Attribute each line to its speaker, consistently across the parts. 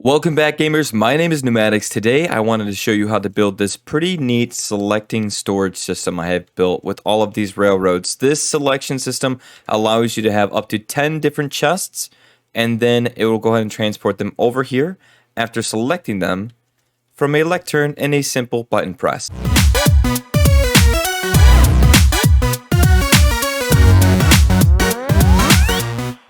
Speaker 1: Welcome back, gamers. My name is Pneumatics. Today I wanted to show you how to build this pretty neat selecting storage system I have built with all of these railroads. This selection system allows you to have up to 10 different chests, and then it will go ahead and transport them over here after selecting them from a lectern in a simple button press.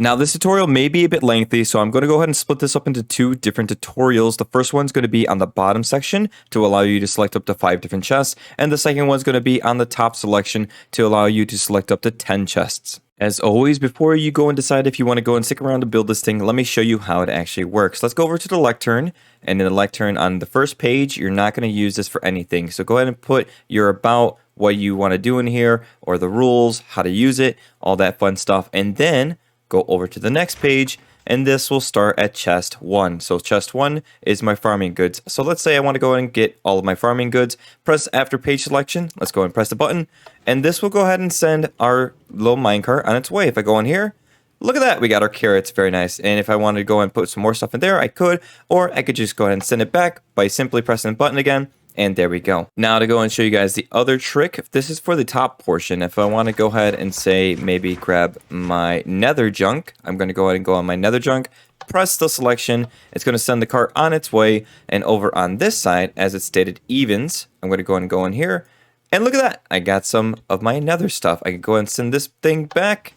Speaker 1: Now this tutorial may be a bit lengthy, so I'm going to go ahead and split this up into two different tutorials. The first one's going to be on the bottom section to allow you to select up to 5 different chests, and the second one's going to be on the top selection to allow you to select up to 10 chests. As always, before you go and decide if you want to go and stick around to build this thing, let me show you how it actually works. Let's go over to the Lectern, and in the Lectern on the first page, you're not going to use this for anything. So go ahead and put your about, what you want to do in here, or the rules, how to use it, all that fun stuff, and then go over to the next page, and this will start at chest 1. So chest 1 is my farming goods. So let's say I want to go and get all of my farming goods. Press after page selection. Let's go and press the button, and this will go ahead and send our little minecart on its way. If I go in here, look at that, we got our carrots, very nice. And if I wanted to go and put some more stuff in there, I could, or I could just go ahead and send it back by simply pressing the button again. And there we go. Now to go and show you guys the other trick, this is for the top portion. If I want to go ahead and say maybe grab my nether junk, I'm going to go ahead and go on my nether junk, press the selection, it's going to send the cart on its way, and over on this side, as it stated evens, I'm going to go ahead and go in here, and look at that, I got some of my nether stuff. I can go ahead and send this thing back.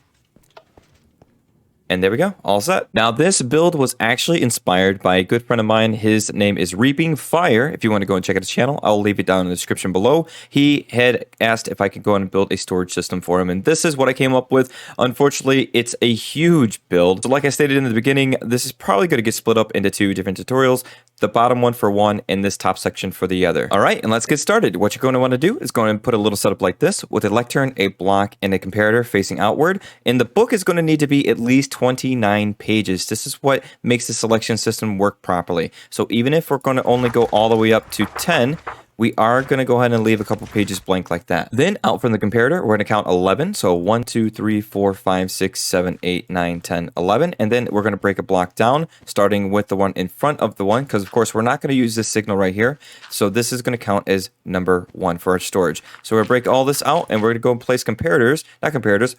Speaker 1: And there we go, all set. Now this build was actually inspired by a good friend of mine. His name is Reaping Fire. If you want to go and check out his channel, I'll leave it down in the description below. He had asked if I could go and build a storage system for him, and this is what I came up with. Unfortunately, it's a huge build. So like I stated in the beginning, this is probably going to get split up into 2 different tutorials. The bottom one for one and this top section for the other. All right, and let's get started. What you're going to want to do is go and put a little setup like this with a lectern, a block, and a comparator facing outward. And the book is going to need to be at least 29 pages. This is what makes the selection system work properly. So even if we're going to only go all the way up to 10, we are going to go ahead and leave a couple pages blank like that. Then out from the comparator, we're going to count 11. So 1, 2, 3, 4, 5, 6, 7, 8, 9, 10, 11. And then we're going to break a block down, starting with the one in front of the one, because of course we're not going to use this signal right here. So this is going to count as number 1 for our storage. So we're going to break all this out, and we're going to go and place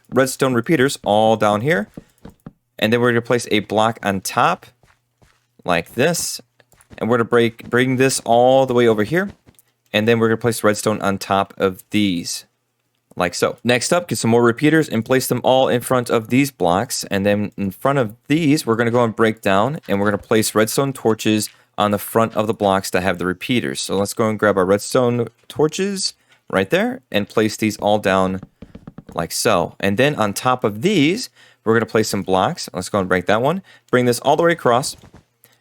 Speaker 1: redstone repeaters all down here. And then we're going to place a block on top like this. And we're going to bring this all the way over here. And then we're going to place redstone on top of these, like so. Next up, get some more repeaters and place them all in front of these blocks. And then in front of these, we're going to go and break down, and we're going to place redstone torches on the front of the blocks that have the repeaters. So let's go and grab our redstone torches right there and place these all down like so. And then on top of these, we're going to place some blocks. Let's go and break that one. Bring this all the way across,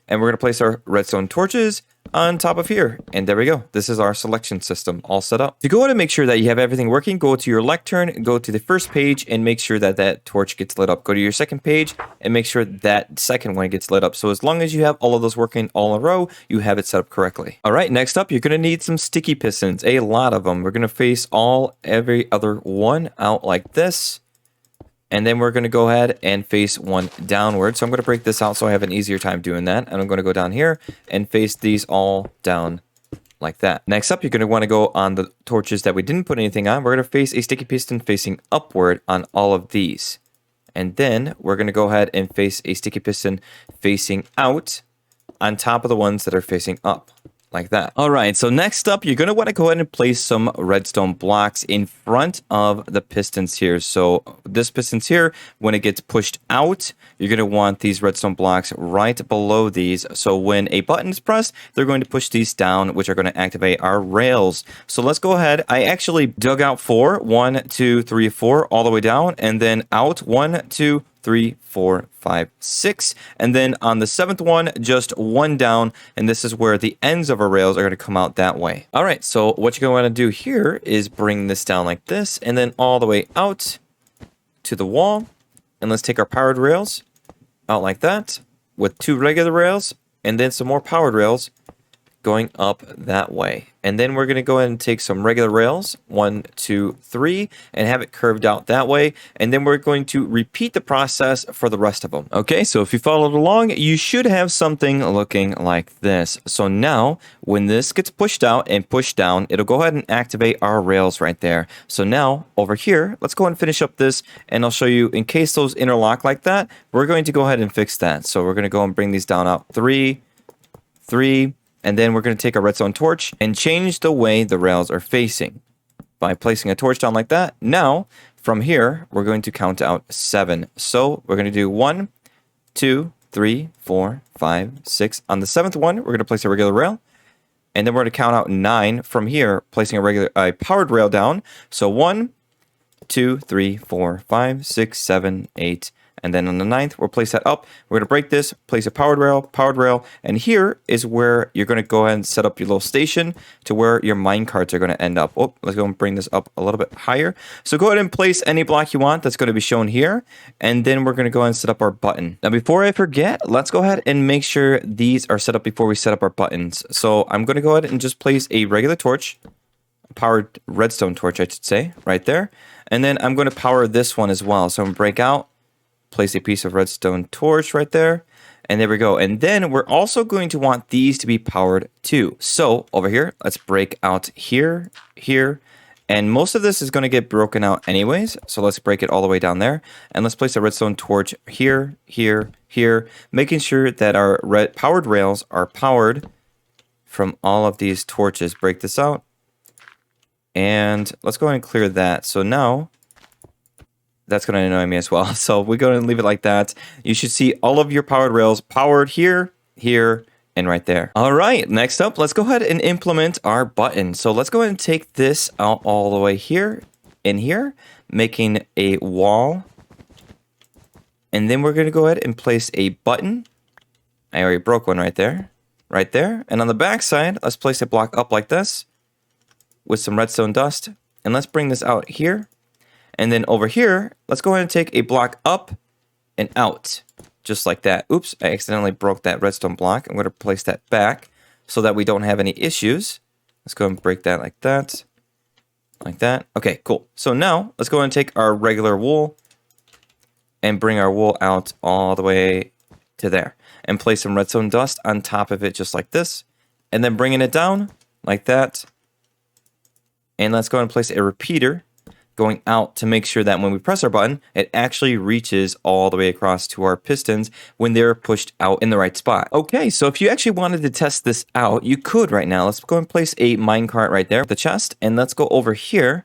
Speaker 1: and we're going to place our redstone torches on top of here. And there we go. This is our selection system all set up. To go ahead and make sure that you have everything working, go to your lectern, go to the first page, and make sure that that torch gets lit up. Go to your second page and make sure that second one gets lit up. So as long as you have all of those working all in a row, you have it set up correctly. All right, next up, you're going to need some sticky pistons, a lot of them. We're going to face every other one out like this. And then we're going to go ahead and face one downward. So I'm going to break this out so I have an easier time doing that. And I'm going to go down here and face these all down like that. Next up, you're going to want to go on the torches that we didn't put anything on. We're going to face a sticky piston facing upward on all of these. And then we're going to go ahead and face a sticky piston facing out on top of the ones that are facing up. Like that. All right, so next up, you're going to want to go ahead and place some redstone blocks in front of the pistons here. So this pistons here, when it gets pushed out, you're going to want these redstone blocks right below these. So when a button is pressed, they're going to push these down, which are going to activate our rails. So let's go ahead. I actually dug out 4, 1, 2, 3, 4, all the way down, and then out 1, 2, 3, 4, 5, 6, and then on the 7th one, just 1 down, and this is where the ends of our rails are going to come out that way. All right, so what you're going to want to do here is bring this down like this, and then all the way out to the wall, and let's take our powered rails out like that, with 2 regular rails, and then some more powered rails going up that way. And then we're going to go ahead and take some regular rails, 1, 2, 3, and have it curved out that way. And then we're going to repeat the process for the rest of them. Okay, so if you followed along, you should have something looking like this. So now, when this gets pushed out and pushed down, it'll go ahead and activate our rails right there. So now, over here, let's go ahead and finish up this, and I'll show you, in case those interlock like that, we're going to go ahead and fix that. So we're going to go and bring these down out 3, 3, and then we're going to take a redstone torch and change the way the rails are facing by placing a torch down like that. Now, from here, we're going to count out 7. So we're going to do 1, 2, 3, 4, 5, 6. On the 7th one, we're going to place a regular rail. And then we're going to count out 9 from here, placing a powered rail down. So 1, 2, 3, 4, 5, 6, 7, 8. And then on the 9th, we'll place that up. We're going to break this, place a powered rail. And here is where you're going to go ahead and set up your little station to where your mine carts are going to end up. Oh, let's go and bring this up a little bit higher. So go ahead and place any block you want that's going to be shown here. And then we're going to go ahead and set up our button. Now, before I forget, let's go ahead and make sure these are set up before we set up our buttons. So I'm going to go ahead and just place a regular torch, a powered redstone torch, I should say, right there. And then I'm going to power this one as well. So I'm going to break out, place a piece of redstone torch right there, and there we go. And then we're also going to want these to be powered too. So over here, let's break out here, and most of this is going to get broken out anyways. So let's break it all the way down there, and let's place a redstone torch here, making sure that our powered rails are powered from all of these torches. Break this out, and let's go ahead and clear that. So now, that's going to annoy me as well. So we're going to leave it like that. You should see all of your powered rails powered here, and right there. All right, next up, let's go ahead and implement our button. So let's go ahead and take this out all the way here, making a wall. And then we're going to go ahead and place a button. I already broke one right there. And on the back side, let's place a block up like this with some redstone dust. And let's bring this out here. And then over here, let's go ahead and take a block up and out, just like that. Oops, I accidentally broke that redstone block. I'm going to place that back so that we don't have any issues. Let's go and break that like that. Like that. Okay, cool. So now, let's go ahead and take our regular wool and bring our wool out all the way to there. And place some redstone dust on top of it, just like this. And then bringing it down, like that. And let's go ahead and place a repeater going out to make sure that when we press our button, it actually reaches all the way across to our pistons when they're pushed out in the right spot. Okay, so if you actually wanted to test this out, you could right now. Let's go and place a minecart right there, the chest, and let's go over here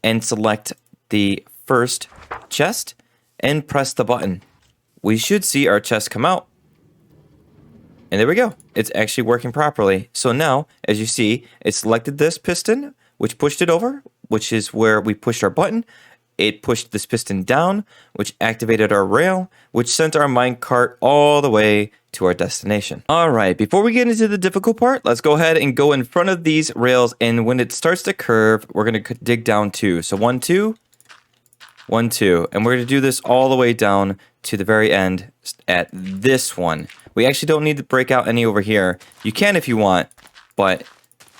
Speaker 1: and select the first chest and press the button. We should see our chest come out. And there we go. It's actually working properly. So now, as you see, it selected this piston, which pushed it over, which is where we pushed our button. It pushed this piston down, which activated our rail, which sent our minecart all the way to our destination. All right, before we get into the difficult part, let's go ahead and go in front of these rails. And when it starts to curve, we're going to dig down 2. So 1, 2, 1, 2. And we're going to do this all the way down to the very end at this one. We actually don't need to break out any over here. You can if you want, but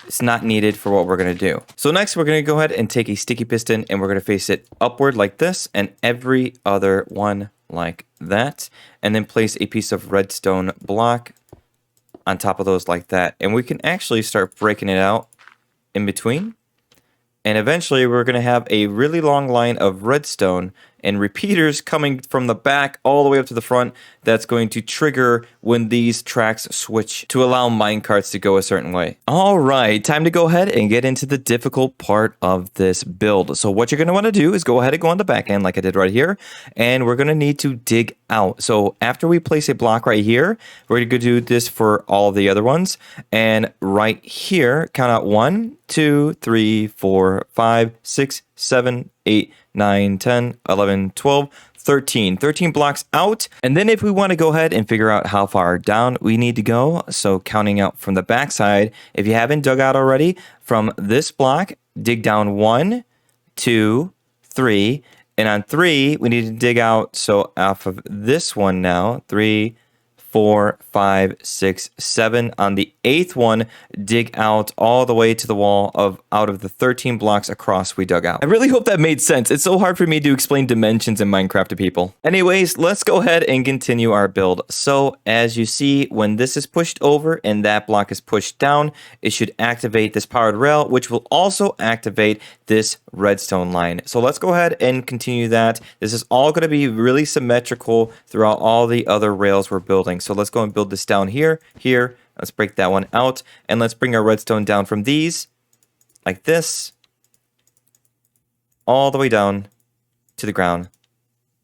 Speaker 1: it's not needed for what we're going to do. So next, we're going to go ahead and take a sticky piston and we're going to face it upward like this and every other one like that. And then place a piece of redstone block on top of those like that. And we can actually start breaking it out in between. And eventually, we're going to have a really long line of redstone and repeaters coming from the back all the way up to the front. That's going to trigger when these tracks switch to allow minecarts to go a certain way. All right, time to go ahead and get into the difficult part of this build. So what you're going to want to do is go ahead and go on the back end like I did right here. And we're going to need to dig out. So after we place a block right here, we're going to do this for all of the other ones. And right here, count out 1, 2, 3, 4, 5, 6, 7, 8, 9, 10, 11, 12, 13. 13 blocks out. And then if we want to go ahead and figure out how far down we need to go, so counting out from the backside, if you haven't dug out already, from this block, dig down 1, 2, 3. And on 3, we need to dig out, so off of this one now, 3, 4, 5, 6, 7. On the 8th one, dig out all the way to the wall of out of the 13 blocks across we dug out. I really hope that made sense. It's so hard for me to explain dimensions in Minecraft to people. Anyways, let's go ahead and continue our build. So as you see, when this is pushed over and that block is pushed down, it should activate this powered rail, which will also activate this redstone line. So let's go ahead and continue that. This is all going to be really symmetrical throughout all the other rails we're building. So let's go and build this down here, here. Let's break that one out, and let's bring our redstone down from these, like this, all the way down to the ground.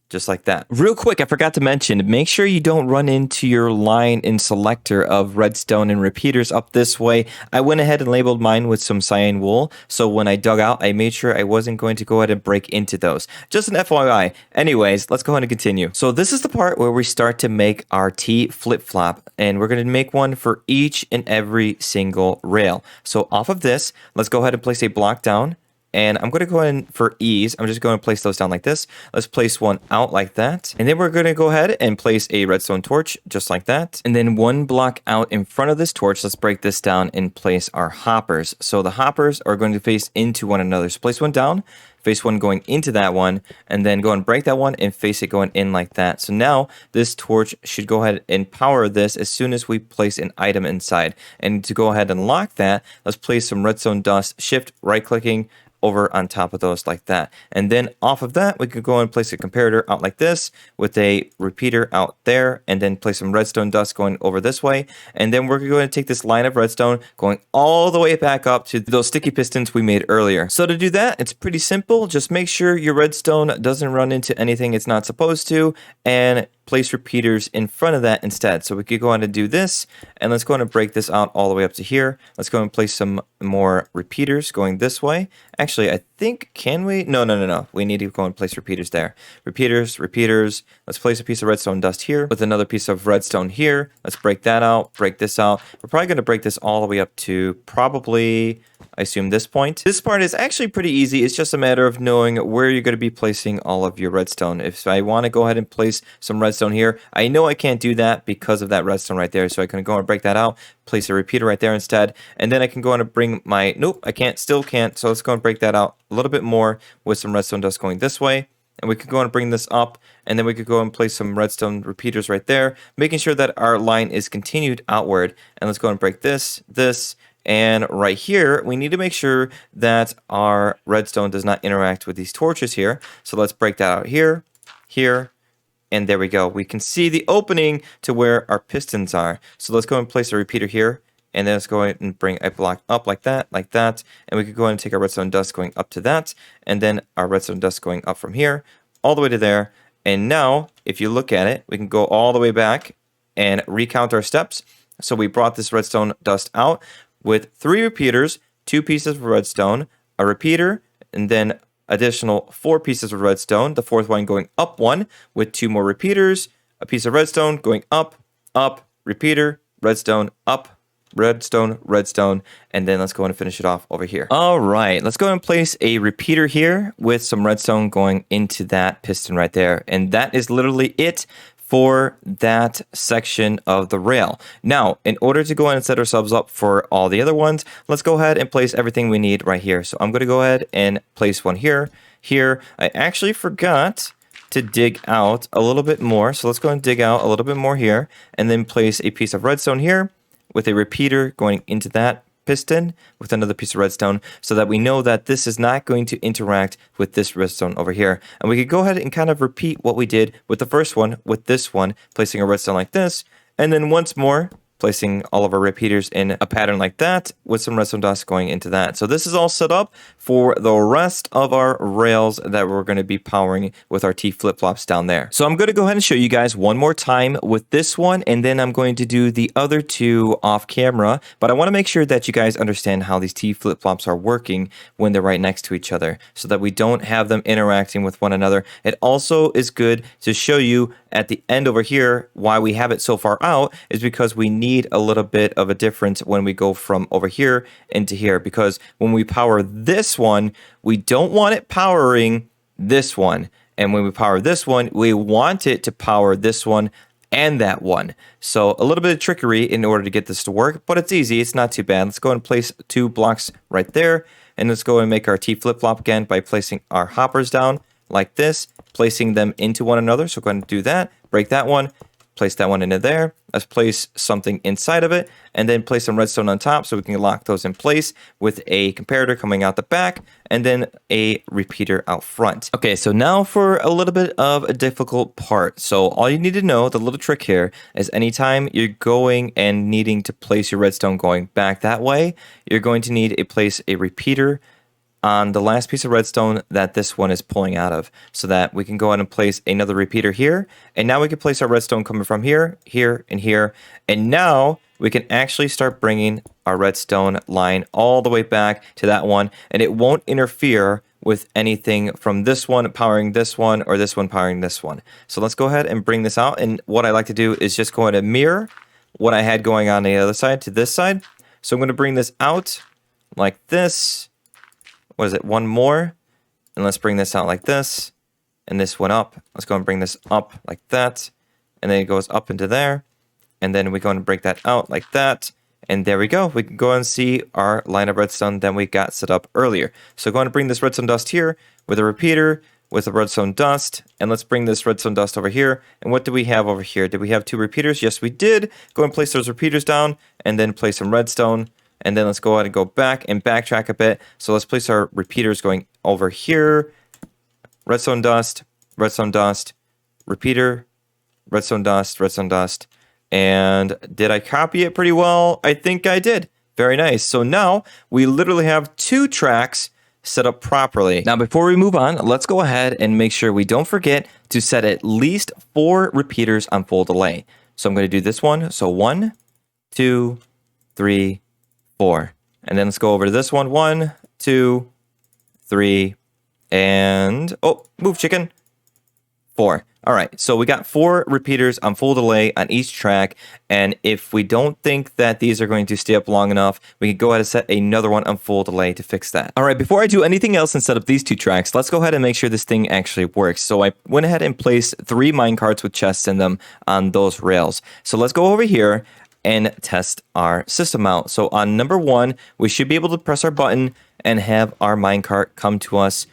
Speaker 1: Just like that. Real quick, I forgot to mention, make sure you don't run into your line in selector of redstone and repeaters up this way. I went ahead and labeled mine with some cyan wool, so when I dug out, I made sure I wasn't going to go ahead and break into those. Just an FYI. Anyways, let's go ahead and continue. So this is the part where we start to make our T flip-flop, and we're going to make one for each and every single rail. So off of this, let's go ahead and place a block down. And I'm going to go ahead for ease, I'm just going to place those down like this. Let's place one out like that. And then we're going to go ahead and place a redstone torch just like that. And then one block out in front of this torch, let's break this down and place our hoppers. So the hoppers are going to face into one another. So place one down, face one going into that one, and then go and break that one and face it going in like that. So now this torch should go ahead and power this as soon as we place an item inside. And to go ahead and lock that, let's place some redstone dust, shift right clicking over on top of those like that. And then off of that, we could go and place a comparator out like this with a repeater out there, and then place some redstone dust going over this way. And then we're going to take this line of redstone going all the way back up to those sticky pistons we made earlier. So to do that, it's pretty simple. Just make sure your redstone doesn't run into anything it's not supposed to, and place repeaters in front of that instead. So we could go on and do this, and let's go on and break this out all the way up to here. Let's go and place some more repeaters going this way. Actually, I think, can we? No. We need to go and place repeaters there. Repeaters. Let's place a piece of redstone dust here with another piece of redstone here. Let's break that out, break this out. We're probably going to break this all the way up to probably, I assume, this point. This part is actually pretty easy. It's just a matter of knowing where you're going to be placing all of your redstone. If I want to go ahead and place some redstone here, I know I can't do that because of that redstone right there. So I can go and break that out, place a repeater right there instead. And then I can go on and bring my, nope, I can't, still can't. So let's go and break that out a little bit more with some redstone dust going this way. And we could go and bring this up, and then we could go and place some redstone repeaters right there, making sure that our line is continued outward. And let's go and break this, and right here, we need to make sure that our redstone does not interact with these torches here. So let's break that out here, and there we go. We can see the opening to where our pistons are. So let's go and place a repeater here, and then let's go ahead and bring a block up like that, and we could go ahead and take our redstone dust going up to that, and then our redstone dust going up from here, all the way to there. And now, if you look at it, we can go all the way back and recount our steps. So we brought this redstone dust out with 3 repeaters, 2 pieces of redstone, a repeater, and then additional 4 pieces of redstone, the 4th one going up 1 with 2 more repeaters, a piece of redstone going up, repeater, redstone, up, redstone, and then let's go and finish it off over here. All right, let's go and place a repeater here with some redstone going into that piston right there. And that is literally it for that section of the rail. Now, in order to go ahead and set ourselves up for all the other ones, let's go ahead and place everything we need right here. So I'm going to go ahead and place one here. I actually forgot to dig out a little bit more. So let's go and dig out a little bit more here, and then place a piece of redstone here with a repeater going into that piston with another piece of redstone, so that we know that this is not going to interact with this redstone over here. And we could go ahead and kind of repeat what we did with the first one with this one, placing a redstone like this, and then once more placing all of our repeaters in a pattern like that with some redstone dust going into that. So this is all set up for the rest of our rails that we're going to be powering with our T flip-flops down there. So I'm going to go ahead and show you guys one more time with this one, and then I'm going to do the other 2 off camera. But I want to make sure that you guys understand how these T flip-flops are working when they're right next to each other, so that we don't have them interacting with one another. It also is good to show you at the end over here why we have it so far out is because we need a little bit of a difference when we go from over here into here, because when we power this one, we don't want it powering this one, and when we power this one, we want it to power this one and that one. So a little bit of trickery in order to get this to work, but it's easy. It's not too bad. Let's go and place 2 blocks right there. And let's go and make our T flip-flop again by placing our hoppers down like this, placing them into one another. So go ahead and do that. Break that one. Place that one into there. Let's place something inside of it and then place some redstone on top so we can lock those in place with a comparator coming out the back and then a repeater out front. Okay, so now for a little bit of a difficult part. So all you need to know, the little trick here, is anytime you're going and needing to place your redstone going back that way, you're going to need to place a repeater on the last piece of redstone that this one is pulling out of, so that we can go ahead and place another repeater here. And now we can place our redstone coming from here, here, and here. And now we can actually start bringing our redstone line all the way back to that one, and it won't interfere with anything from this one powering this one or this one powering this one. So let's go ahead and bring this out. And what I like to do is just go ahead and mirror what I had going on the other side to this side. So I'm going to bring this out like this. What is it? One more. And let's bring this out like this. And this one up. Let's go and bring this up like that. And then it goes up into there. And then we go and break that out like that. And there we go. We can go and see our line of redstone that we got set up earlier. So go and bring this redstone dust here with a repeater, with a redstone dust. And let's bring this redstone dust over here. And what do we have over here? Did we have 2 repeaters? Yes, we did. Go and place those repeaters down and then place some redstone. And then let's go ahead and go back and backtrack a bit. So let's place our repeaters going over here. Redstone dust, repeater, redstone dust. And did I copy it pretty well? I think I did. Very nice. So now we literally have 2 tracks set up properly. Now, before we move on, let's go ahead and make sure we don't forget to set at least 4 repeaters on full delay. So I'm going to do this one. So 1, 2, 3, 4. And then let's go over to this one. 1, 2, 3, and oh, move chicken. 4. All right, so we got 4 repeaters on full delay on each track, and if we don't think that these are going to stay up long enough, we can go ahead and set another one on full delay to fix that. All right, before I do anything else and set up these 2 tracks, let's go ahead and make sure this thing actually works. So I went ahead and placed 3 minecarts with chests in them on those rails. So let's go over here and test our system out. So on number 1, we should be able to press our button and have our minecart come to us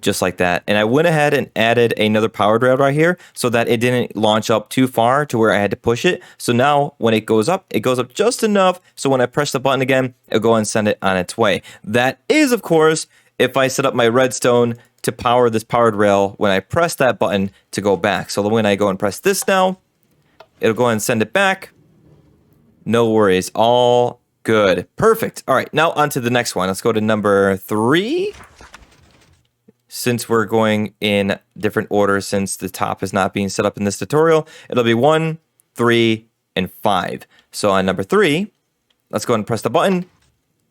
Speaker 1: just like that. And I went ahead and added another powered rail right here so that it didn't launch up too far to where I had to push it. So now when it goes up just enough. So when I press the button again, it'll go and send it on its way. That is, of course, if I set up my redstone to power this powered rail when I press that button to go back. So when I go and press this now, it'll go and send it back. No worries. All good. Perfect. All right. Now on to the next one. Let's go to number 3. Since we're going in different order, since the top is not being set up in this tutorial, it'll be 1, 3, and 5. So on number 3, let's go and press the button.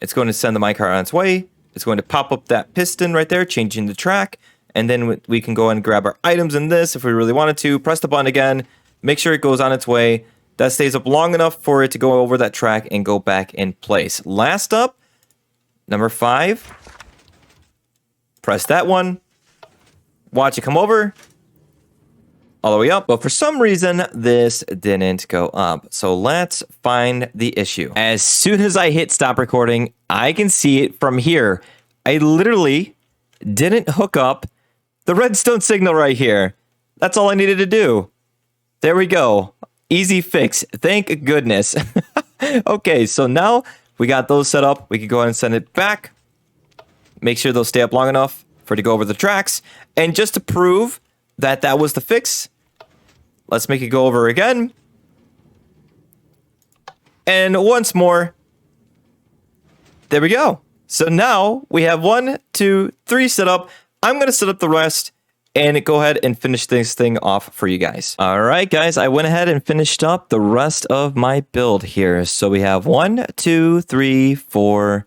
Speaker 1: It's going to send the minecart on its way. It's going to pop up that piston right there, changing the track. And then we can go and grab our items in this if we really wanted to. Press the button again. Make sure it goes on its way. That stays up long enough for it to go over that track and go back in place. Last up, number 5. Press that one. Watch it come over. All the way up. But for some reason, this didn't go up. So let's find the issue. As soon as I hit stop recording, I can see it from here. I literally didn't hook up the redstone signal right here. That's all I needed to do. There we go. Easy fix. Thank goodness. Okay, so now we got those set up. We can go ahead and send it back. Make sure those stay up long enough for it to go over the tracks. And just to prove that that was the fix, let's make it go over again. And once more. There we go. So now we have 1, 2, 3 set up. I'm going to set up the rest and go ahead and finish this thing off for you guys. All right, guys, I went ahead and finished up the rest of my build here. So we have 1, 2, 3, 4,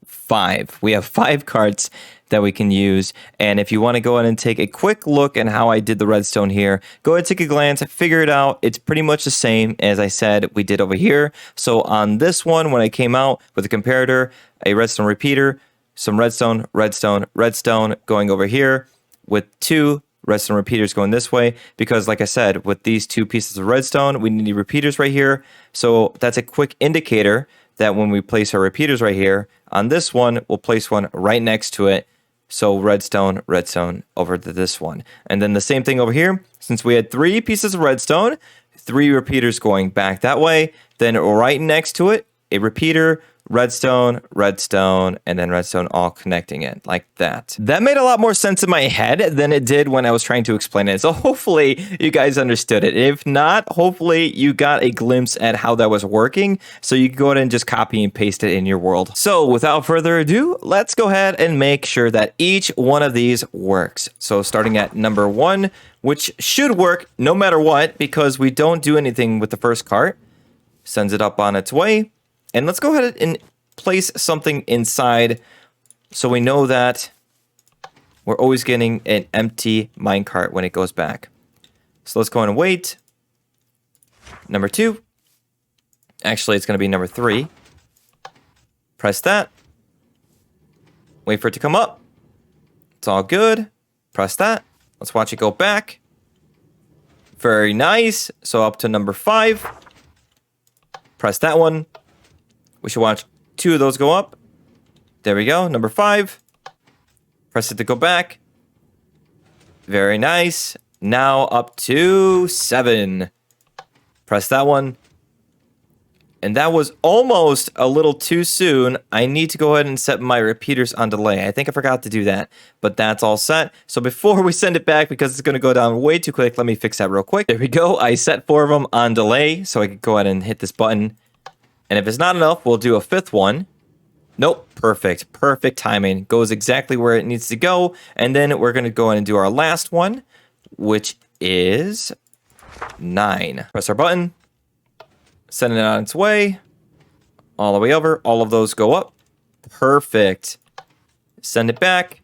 Speaker 1: 5. We have 5 carts that we can use. And if you want to go ahead and take a quick look at how I did the redstone here, go ahead and take a glance, figure it out. It's pretty much the same as I said we did over here. So on this one, when I came out with a comparator, a redstone repeater, some redstone, redstone, redstone, going over here with 2 redstone repeaters going this way, because like I said, with these 2 pieces of redstone, we need repeaters right here. So that's a quick indicator that when we place our repeaters right here, on this one, we'll place one right next to it. So redstone, redstone over to this one. And then the same thing over here, since we had 3 pieces of redstone, 3 repeaters going back that way, then right next to it, a repeater, redstone, redstone, and then redstone all connecting it like that. That made a lot more sense in my head than it did when I was trying to explain it. So hopefully you guys understood it. If not, hopefully you got a glimpse at how that was working, so you can go ahead and just copy and paste it in your world. So without further ado, let's go ahead and make sure that each one of these works. So starting at number 1, which should work no matter what, because we don't do anything with the first cart. Sends it up on its way. And let's go ahead and place something inside so we know that we're always getting an empty minecart when it goes back. So let's go ahead and wait. Number 2. Actually, it's going to be number 3. Press that. Wait for it to come up. It's all good. Press that. Let's watch it go back. Very nice. So up to number 5. Press that one. We should watch 2 of those go up. There we go. Number 5. Press it to go back. Very nice. Now up to 7. Press that one. And that was almost a little too soon. I need to go ahead and set my repeaters on delay. I think I forgot to do that, but that's all set. So before we send it back, because it's going to go down way too quick, let me fix that real quick. There we go. I set 4 of them on delay, so I can go ahead and hit this button. And if it's not enough, we'll do a 5th one. Nope, perfect. Perfect timing. Goes exactly where it needs to go. And then we're going to go ahead and do our last one, which is 9. Press our button. Send it on its way. All the way over. All of those go up. Perfect. Send it back.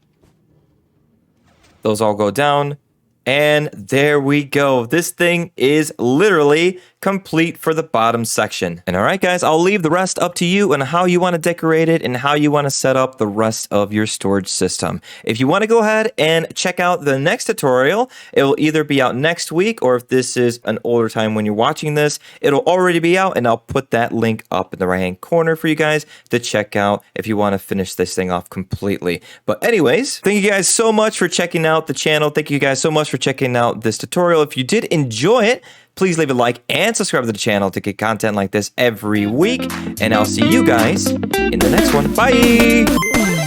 Speaker 1: Those all go down. And there we go. This thing is literally complete for the bottom section. And all right, guys, I'll leave the rest up to you and how you want to decorate it and how you want to set up the rest of your storage system. If you want to go ahead and check out the next tutorial, it will either be out next week, or if this is an older time when you're watching this, it'll already be out, and I'll put that link up in the right-hand corner for you guys to check out if you want to finish this thing off completely. But anyways, thank you guys so much for checking out the channel. Thank you guys so much for checking out this tutorial. If you did enjoy it, please leave a like and subscribe to the channel to get content like this every week. And I'll see you guys in the next one. Bye!